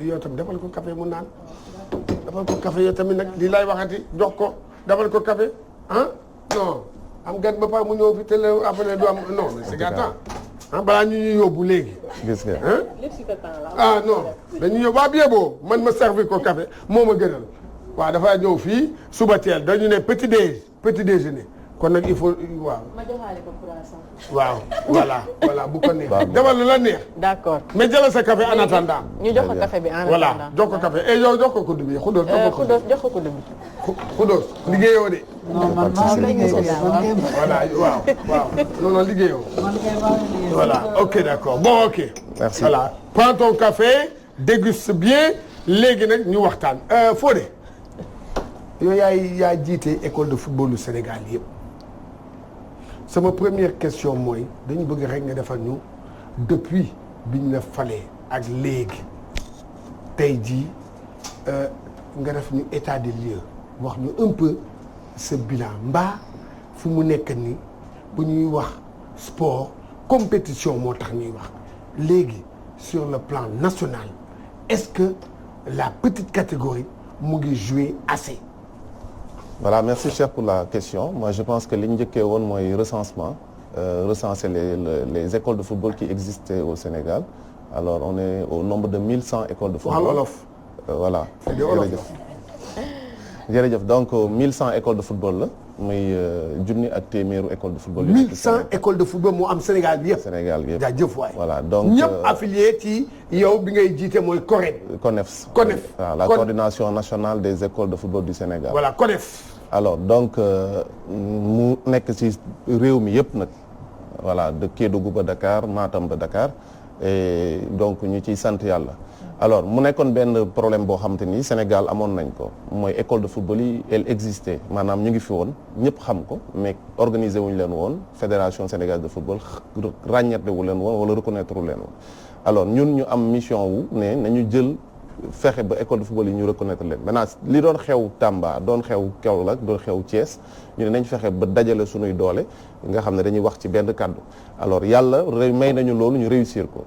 yow tamit defal ko café mu naan defal ko café yow tamit nag lii laay waxati jox ko defal ko café ah non am gan ba pare mu ñëw fi te la après du am non mais c'est gâteau ah balaa ñu ñuy yóbbu léegi. gis nga ah non dañuy yóbbu waa bien beau man ma servir ko café moo ma gënal waaw dafa ñëw fii suba teel dañu ne petit déjeuner kon nag il faut waaw. ma joxaale ko croissant. waaw voilà bu ko neex. defal lu la neex. d'accord mais jëlal sa café en attendant. ñu jox ko café bi en attendant. voilà jox ko café et yow jox ko kudd bi Khoudoss. jox ko kudd bi. Khoudoss liggéeyoo de. non man maa ngi liggéey voilà waaw non liggéeyoo. voilà ok d'accord bon ok. merci voilà prends ton café déguste bien léegi nag ñu waxtaan Fodé. yow yaa jiite école de football du Sénégal yëpp. sama première question mooy dañu bëgg rek nga defal ñu depuis biñ la falee ak léegi tey jii nga def ñu état des lieux wax ñu un peu ce bilan mbaa fu mu nekk ni bu ñuy wax sport compétition moo tax ñuy wax léegi sur le plan national est-ce que la petite catégorie mu ngi jouer assez. Voilà, merci cher pour la question. Moi, je pense que li ñu njëkkee woon mooy recensement, recenser les écoles de football qui existaient au Sénégal. Alors, on est au nombre de 1100 écoles de football. Wolof. Voilà. jërëjëf. jërëjëf donc 1100 écoles de football la muy junni ak téeméeru école de football. 1100 écoles de football moo am Sénégal bi yëpp. Sénégal bi yëpp jaajëf waay. voilà donc ñëpp affilié ci yow bi ngay jiite mooy CONEF. Voilà, la coordination nationale des écoles de football du Sénégal. Voilà CONEF. alors donc mu nekk ci réew mi yëpp nag voilà de Kédougou ba Dakar Matam ba Dakar et donc ñu ciy sant yàlla. alors mu nekkoon benn problème boo xamante ni Sénégal amoon nañ ko mooy école de football yi elle existait maanaam ñu ngi fi woon ñëpp xam ko mais organiser wuñu leen woon fédération sénégalaise de football ràññeeku leen woon wala reconnaître wu leen woon. alors ñun ñu am mission wu ne nañu jël fexe ba école de football yi ñu reconnaître leen maintenant li doon xew Tamba doon xew Kaolack doon xew Thiès ñu ne nañ fexe ba dajale sunuy doole nga xam ne dañuy wax ci benn kàddu alors yàlla may nañu loolu ñu réussir ko.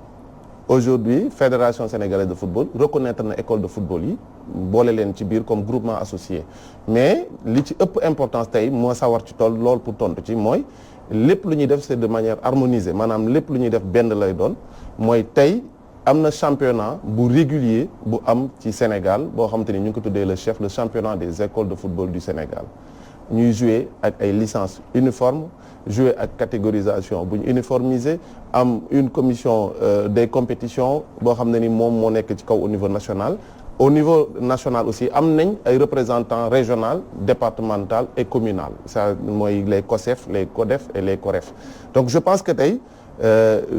Aujourd'hui fédération sénégalaise de football reconnaître na école de football yi boole leen ci biir comme groupement associé mais li ci ëpp importance tey moo sawar ci tool lool pour tontu ci mooy lépp lu ñuy def c'est de manière harmonisée maanaam lépp lu ñuy def benn lay doon mooy tey am na championnat bu régulier bu am ci Sénégal boo xamante ni ñu ngi ko tuddee le championnat des écoles de football du Sénégal ñuy jouer ak ay licences uniformes jouer ak catégorisation bu ñu uniformiser am une commission des compétitions boo xam ne ni moom moo nekk ci kaw au niveau national. au niveau national aussi am nañ ay représentants régional départemental et communal ça mooy les COSEF les CODEF et les COREF donc je pense que tey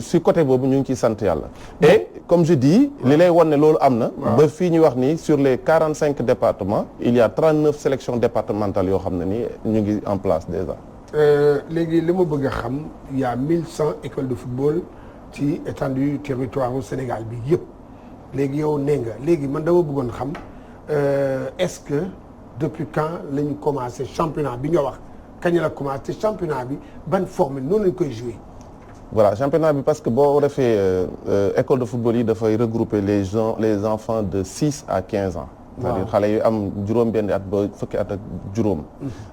si côté boobu ñu ngi ciy sant yàlla. et comme je dis li lay wan ne loolu am na. ba fii ñu wax ni sur les 45 départements il y a 39 sélections départementales yoo xam ne ni ñu ngi en place déjà. léegi li ma bëgg a xam il y a 1100 écoles de football ci étendue territoire au Sénégal bi yëpp léegi yow nee nga léegi man dama bëggoon xam est-ce que depuis quand la ñu commencé championnat bi nga wax kañ la commencé championnat bi ban formule noonu lañ koy jouer. voilà championnat bi parce que boo defee école de football yi dafay regrouper les enfants de 6 à 15 ans. c'est-à-dire xale yu am juróom-benn at ba fukki at ak juróom.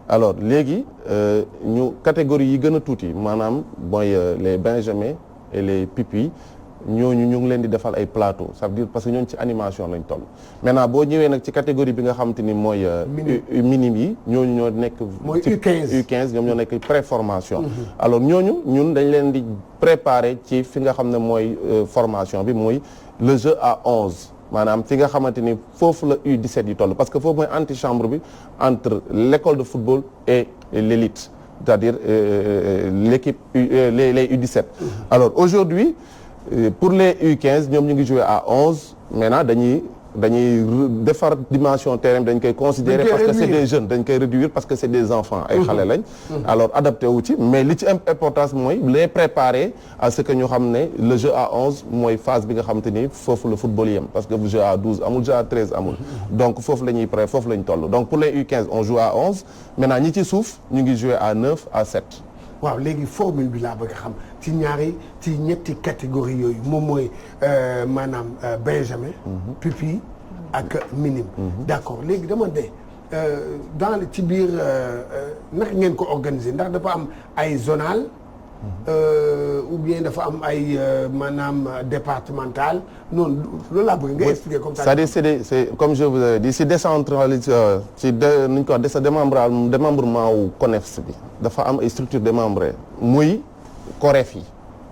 alors léegi ñu catégorie yi gën a tuuti maanaam mooy les benjamins et les pupilles ñooñu ñu ngi leen di defal ay plateau ça veut dire parce que ñooñu ci animation lañ toll. maintenant boo ñëwee nag ci catégorie bi nga xamante ni mooy. minime yi ñooñu ñoo nekk. mooy U15 ñoom ñoo nekk pré-formation. alors ñooñu ñun dañ leen di préparer ci fi nga xam ne mooy formation bi mooy le jeu à 11. maanaam fi nga xamante ni foofu la U17 yi toll parce que foofu mooy antichambre bi entre l'école de football et l'élite c'est-à-dire l'équipe les U17. alors aujourd'hui pour les U15 ñoom ñu ngi jouer à 11 maintenant dañuy defar dimension terrain dañ koy considérer parce que c'est des jeunes dañ koy réduire parce que c'est des enfants ay xale lañ alors adapté wu ci mais li ci importance mooy les préparer à ce que ñu xam ne le jeu à 11 mooy phase bi nga xamante ni foofu le football yem parce que jeu à 12 amul jeu à 13 amul donc foofu la ñuy foofu la ñu toll donc pour les U15 on joue à 11 maintenant ñi ci suuf ñu ngi jouer à 9 à 7 waaw léegi formule bi laa bëgg a xam ci ñetti catégorie yooyu moom mooy maanaam benjamin pupille ak minime d'accord léegi dama de ci biir naka ngeen ko organiser ndax dafa am ay zonal ou bien dafa am ay maanaam départemental noonu loolu laa bëgg nga expliquer comme ça. c'est-à-dire c'est comme je vous ai dit si décentralisé ci nu ñu ko wax démembrement wu CONEFS bi dafa am ay structures démembrées muy COREF yi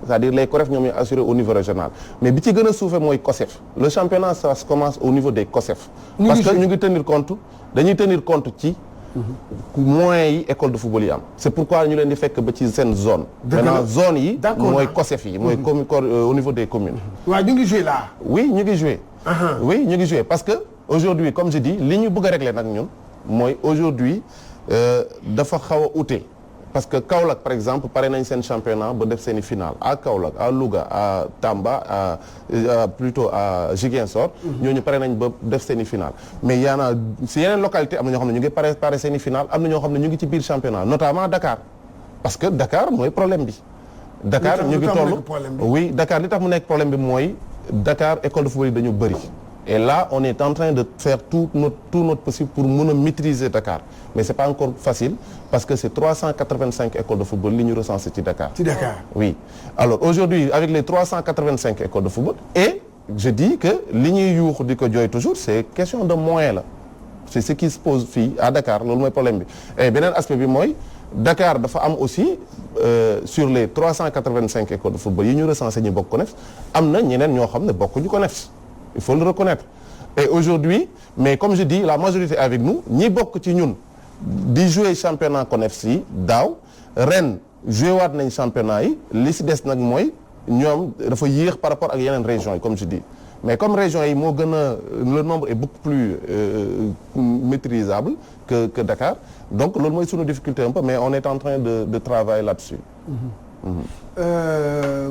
c'est-à-dire les COREF ñoom ñooy assuré au niveau régional mais bi ci gën a suufee mooy COSEF le championnat ça se commence au niveau des COSEF. parce que ñu ngi dañuy tenir compte ci. moyens yi école de football yi am c'est pourquoi ñu leen di fekk ba ci seen zone maintenant zone yi mooy COSEF yi mooy au niveau des communes waaw ñu ngi jouer là oui ñu ngi jouer parce que aujourd'hui comme je dis li ñu bëgg a régler nag ñun mooy aujourd'hui dafa xaw a ute parce que Kaolack par exemple pare nañ seen championnat ba def seeni finale à Kaolack à Louga à Tamba plutôt à Ziguinchor ñooñu pare nañ ba def seeni finale mais yaana si yeneen localité am na ñoo xam ne ñu ngi pare seeni finale am na ñoo xam ne ñu ngi ci biir championnat notamment Dakar parce que Dakar mooy problème bi Dakar ñu ngi toll oui Dakar li tax mu nekk problème bi mooy Dakar école de football yi dañu bëri et là on est en train de faire tout notre possible pour mën a maîtriser Dakar mais c'est pas encore facile parce que c'est 385 écoles de football li ñu recensé ci Dakar. Ci Dakar. Oui. Alors aujourd'hui avec les 385 écoles de football et je dis que li ñuy yuuxu di ko jooy toujours c'est question de moyens la c'est ce qui se pose fii à Dakar loolu mooy problème bi et beneen aspect bi mooy Dakar dafa am aussi sur les 385 écoles de football yi ñu recensé ñu bokk CONEFS am na ñeneen ñoo xam ne bokkuñu CONEFS il faut le reconnaître et aujourd'hui mais comme je dis la majorité avec nous ñi bokk ci ñun di jouer championnat CONEFS yi daaw ren joué waat nañ championnat yi li si des nag mooy ñoom dafa yéex par rapport ak yeneen régions yi comme je dis mais comme régions yi moo gën a le nombre est beaucoup plus maîtrisable que Dakar donc loolu mooy sunu difficulté un peu mais on est en train de travailler là-dessus.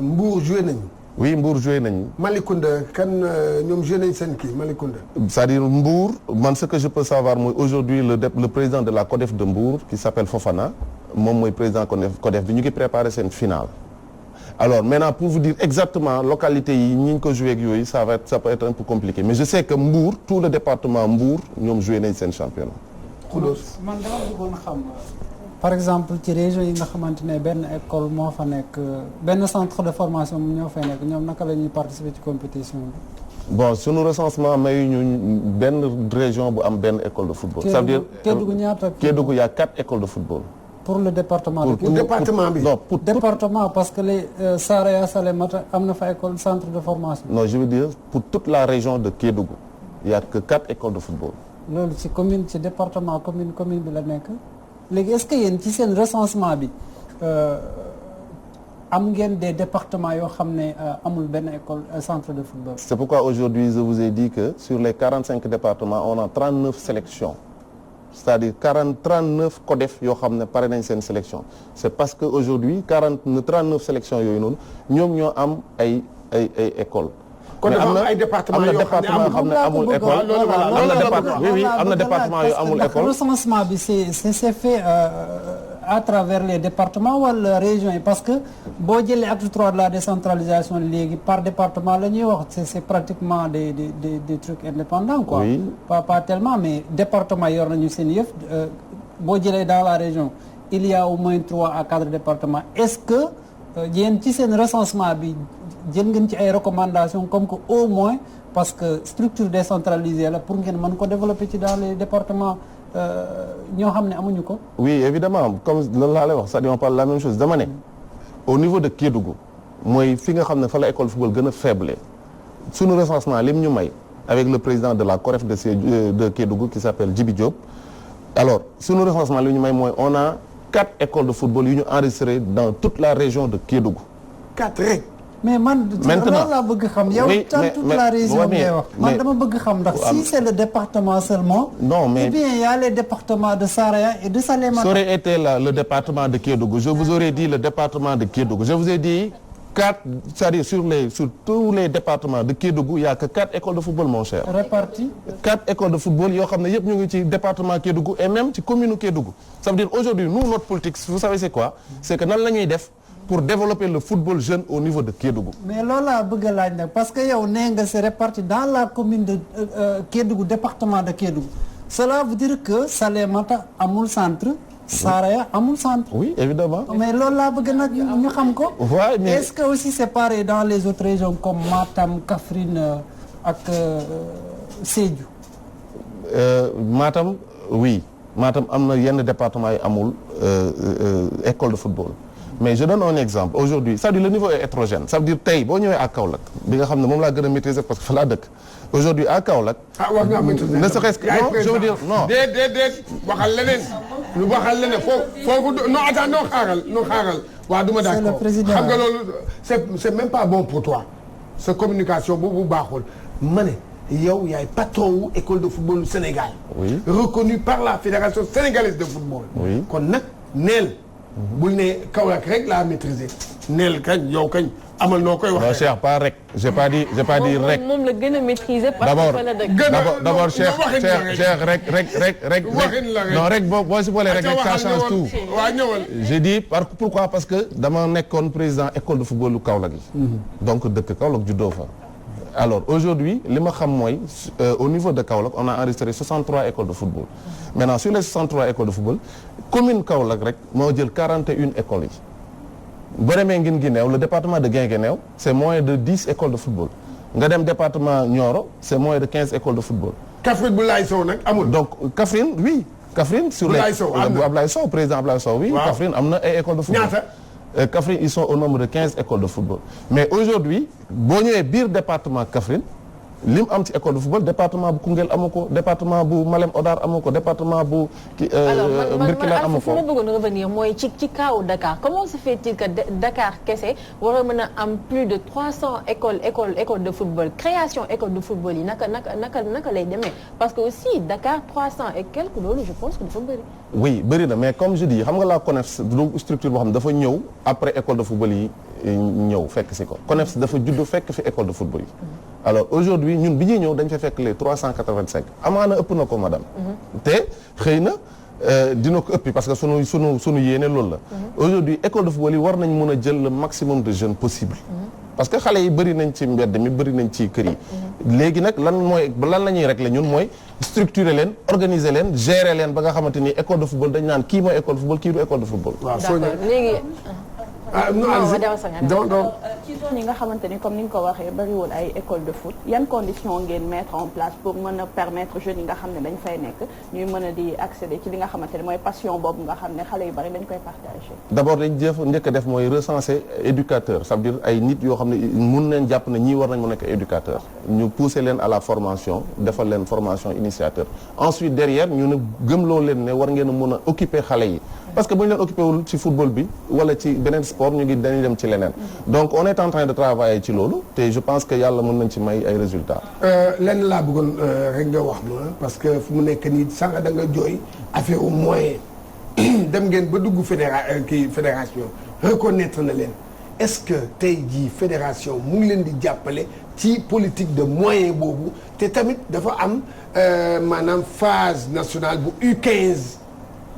Mbour joué nañu. oui Mbour joué nañu. Malicounda kan ñoom joué nañu seen kii Malicounda. c'est-à-dire Mbour man ce que je peux savoir mooy aujourd'hui le président de la CODEF de Mbour qui s'appelle Fofana moom mooy président CODEF bi ñu ngi préparer seen finale. alors maintenant pour vous dire exactement localité yi ñi ñu ko joué ak yooyu ça peut être un peu compliqué mais je sais que Mbour tout le département Mbour ñoom joué nañ seen championnat. man dama bëggoon xam par exemple ci région yi nga xamante ne benn école moo fa nekk benn centre de formation ñoo fay nekk ñoom naka la ñuy participer ci compétition bi. bon sunu recensement mayu ñu benn région bu am benn école de football. ça veut dire Kédougou ñaata. Kédougou y a 4 écoles de football. pour le département de pour département bi. non pour département parce que les Saraya Salémata am na fa école centre de formation. non je veux dire pour toute la région de Kédougou il y a que 4 écoles de football. loolu ci commune ci département commune bi la nekk léegi est-ce que yéen ci seen recensement bi am ngeen des départements yoo xam ne amul benn école centre de football. c'est pourquoi aujourd'hui je vous ai dit que sur les 45 départements on a 39 sélections c'est-à-dire 39 CODEF yoo xam ne pare nañ seen sélection c'est parce que aujourd'hui 39 sélections yooyu noonu ñoom ñoo am ay écoles. kon dafa am ay département yoo xam ne amul école am na département yu amul école. recensement bi c'est fait à travers les départements wala régions yi parce que boo jëlee acte 3 de la décentralisation léegi par département la ñuy wax c'est pratiquement des trucs indépendants quoi. Oui. pas tellement mais département yor nañu seen yëf boo jëlee dans la région il y a au moins 3 à 4 départements est-ce que yéen ci seen recensement bi jël ngeen ci ay recommandations comme que au moins parce que structure décentralisée la pour ngeen mën ko développer ci dans les départements ñoo xam ne amuñu ko. oui évidemment comme loolu laa lay wax c'est-à-dire on parle la même chose dama ne au niveau de Kédougou mooy fi nga xam ne fa la école football gën a faible suñu recensement lim ñu may avec le président de la COREF de Kédougou qui s'appelle Djibi Diop alors suñu recensement lim ñu may mooy on a 4 écoles de football yu ñu enregistrées dans toute la région de Kédougou. 4 rek. mais man maintenant loolu laa bëgg xam yow toute la région ngay wax man dama bëgg xam ndax si c'est le département seulement non mais eh bien il y a les départements de Saraya et de Salémata. ça aurait été là le département de Kédougou je vous aurais dit le département de Kédougou je vous ai dit 4, c'est-à-dire sur tous les départements de Kédougou, il y a que 4 écoles de football, mon cher. Réparties. 4 écoles de football, yoo xam ne yëpp ñu ngi ci département Kédougou et même ci commune Kédougou. Ça veut dire aujourd'hui, nous, notre politique, vous savez c'est quoi? C'est que nan la ñuy def pour développer le football jeune au niveau de Kédougou. mais loolu laa bëgg a laaj nag parce que yow nee nga c'est réparti dans la commune de Kédougou département de Kédougou. Cela veut dire que Salémata amul centre. Saraya amul centre. Oui, évidemment. mais loolu laa bëgg nag ñu xam ko. Ouais, mais est-ce que aussi c'est pareil dans les autres régions comme Matam, Kaffrine ak Sédhiou. Matam oui Matam am na yenn département yi amul école de football. Mais je donne un exemple aujourd'hui c'est-à-dire le niveau est hétérogène ça veut dire tey boo ñëwee à Kaolack bi nga xam ne moom laa gën a maîtriser parce que fa laa dëkk aujourd'hui à Kaolack. war ngaa maîtriser ne serait-ce que non je veux dire non. déet waxal leneen lu waxal leneen foofu non attends non xaaral waaw du ma d'accord. c'est le président xam nga loolu c'est même pas bon pour toi sa communication boobu baaxul ma ne yow yaay patron wu école de football du Sénégal. Oui. reconnu par la fédération sénégalaise de football. Oui. kon nag neel. bul ne Kaolack rek laa maîtriser neel kañ yow kañ amal noo koy waxee. non Cheikh pas rek j'ai pas dit rek. moom la gën a maîtriser parce que fa la dëkk. d'abord Cheikh rek. non rek boo si boolee rek ça change tout. waaw ñëwal. j'ai dit pourquoi parce que dama nekkoon président école de football lu Kaolack yi. donc dëkk Kaolack juddoo fa. alors aujourd'hui li ma xam mooy au niveau de Kaolack on a enregistré 63 écoles de football. maintenant sur les 63 écoles de football commune Kaolack rek moo jël 41 écoles yi. boo demee Guinguinéo le département de Guinguinéo c'est moins de 10 écoles de football nga dem département Nioro c'est moins de 15 écoles de football. Kaffrine bu Laye Sow nag amul. donc Kaffrine oui. Kaffrine sur les bu Ablaye Sow président Ablaye Sow oui. Kaffrine am na ay écoles de football. ñaata. Kaffrine ils sont au nombre de 15 écoles de football mais aujourd'hui boo ñëwee biir département Kaffrine lim am ci école de football département bu Koungheul amu ko département bu Malem Hodar amu ko département bu Birkelane amu ko. alors man bëggoon revenir mooy ci kaawu Dakar comment se fait-il que Dakar kese war a mën a am plus de 300 écoles de football création école de football yi naka lay demee parce que aussi Dakar 300 et quelques loolu je pense que dafa bëri. oui bëri na mais comme je dis xam nga la CONEFS du structure boo xam ne dafa ñëw après école de football yi ñëw fekk si ko CONEFS dafa judd fekk fi école de football yi. alors aujourd'hui ñun bi ñuy ñëw dañ fa fekk les 385 amaana ëpp na ko madame. te xëy na dina ko ëppi parce que sunu yéene loolu la. aujourd'hui école de football yi war nañ mën a jël le maximum de jeunes possible. parce que xale yi bëri nañ ci mbedd mi bëri nañ ci kër yi. léegi nag lan la ñuy régler ñun mooy structurer leen organiser leen gérer leen ba nga xamante ni école de football dañ naan kii mooy école de football kii du école de football. waaw d'accord léegi. ci zone yi nga xamante ni comme ni nga ko waxee bariwul ay école de foot yan conditions ngeen mettre en place pour mën a permettre jeunes yi nga xam ne dañ fay nekk ñuy mën a di accéder ci li nga xamante ne mooy passion boobu nga xam ne xale yu bari dañ koy partager. d'abord dañ njëkk a def mooy recenser éducateur ça veut dire ay nit yoo xam ne mun nañ jàpp ne ñii war nañ mën a nekk éducateur ñu pousser leen à la formation defal leen formation initiateur ensuite derrière ñu ne gëmloo leen ne war ngeen a mën a occuper xale yi parce que bu ñu leen occupé wul ci football bi wala ci beneen sport ñu ngi dañuy dem ci leneen donc on est en train de travailler ci loolu te je pense que yàlla mën nañ ci may ay résultats. lenn laa bëggoon rek nga wax ma parce que fu mu nekk nii sànq da nga jooy affaire au moyen dem ngeen ba dugg fédération reconnaître na leen est-ce que tey jii fédération mu ngi leen di jàppale ci politique de moyen boobu te tamit dafa am maanaam phase nationale bu U15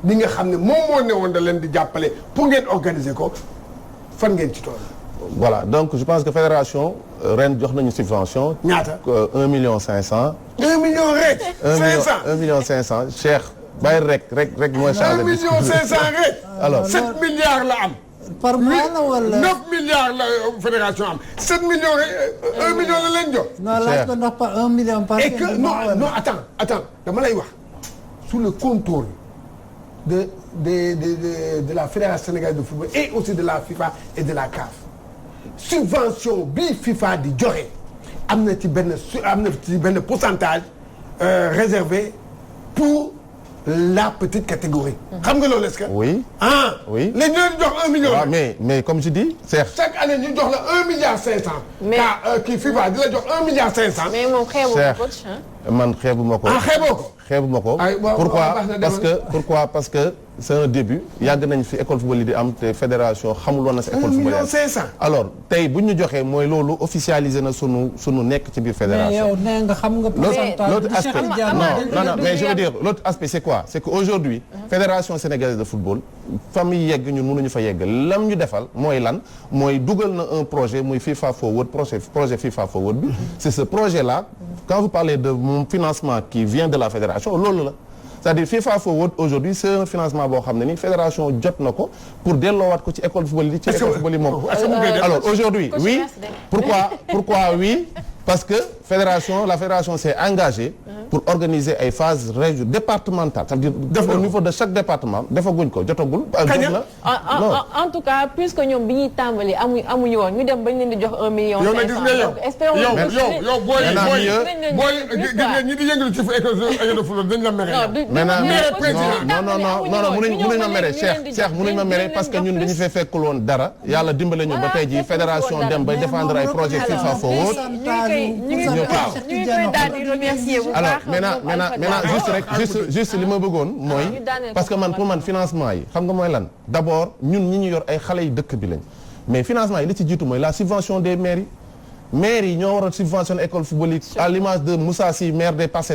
bi nga xam ne moom moo ne woon da leen di jàppale pour ngeen organiser ko fan ngeen ci tool. voilà donc je pense que fédération ren jox nañu subvention. ñaata 1,5 million. 1 million rek. 500 1 million 500 Cheikh bàyyi rek mooy. 1 million 500 rek. alors 7 milliards la am. par mois la wala 9 milliards la fédération am 7 millions rek 1 million la leen jox. non laaj ko ndax pas 1 million par. et que non attends dama lay wax sous le contrôle de la fédération sénégalaise de football et aussi de la FIFA et de la CAF subvention bi FIFA di joxe am na ci benn pourcentage réservé pour la petite catégorie. xam nga loolu est-ce que. oui. oui léegi ñu jox 1 million. waaw mais comme je dis Cheikh. chaque année ñu jox la 1 milliard 500. mais kii FIFA di la jox 1 milliard 500. mais moom xeebu ko coach. man xeebu ma ko. xeeboo ko. xeebu ma ko. pourquoi parce que c'est un début yàgg nañ fi école football yi di am te fédération xamul woon na si école football yi 1,5 million. alors tey bu ñu joxee mooy loolu officialisé na sunu nekk ci biir fédération. mais yow nee nga xam nga pourcentage l'autre du aspect Cheikh Tidiane. non mais je veux dire l'autre aspect c'est quoi c'est que aujourd'hui fédération sénégalaise de football famille yegg ñun mënuñu fa yegg lam ñu defal mooy lan mooy dugal na un projet muy FIFA Forward projet FIFA Forward bi c'est ce projet là quand vous parlez de mon financement qui vient de la fédération loolu la c'est-à-dire FIFA Forward aujourd'hui c'est un financement boo xam ne ni fédération jot na ko pour delloowaat ko ci école football yi ci école football yi moom alors aujourd'hui oui pourquoi oui parce que la fédération s'est engagée pour organiser ay phases départementales c'est-à-dire au niveau de chaque département defaguñ ko jotagul en tout cas puisque ñoom bi ñuy tàmbali amuñu woon ñu dem bañ leen di jox 1 million 500 donc espérons yow booy gis nga ñi di yëngal ci école de football dañ la mere non mënuñ ma mere Cheikh mënuñ ma mere parce que ñun dañu fee fekkul woon dara yàlla dimbale ñu ba tey ji fédération dem bay défendre ay projet FIFA Forward alors maintenant juste li ma bëggoon mooy parce que pour man financement yi xam nga mooy lan d'abord ñun ñi ñu yor ay xale yi dëkk bi lañ mais financement yi li ci jiitu mooy la subvention des maires yi ñoo war a subventionner école football yi à l'image de Moussa Sy maire des Parcelles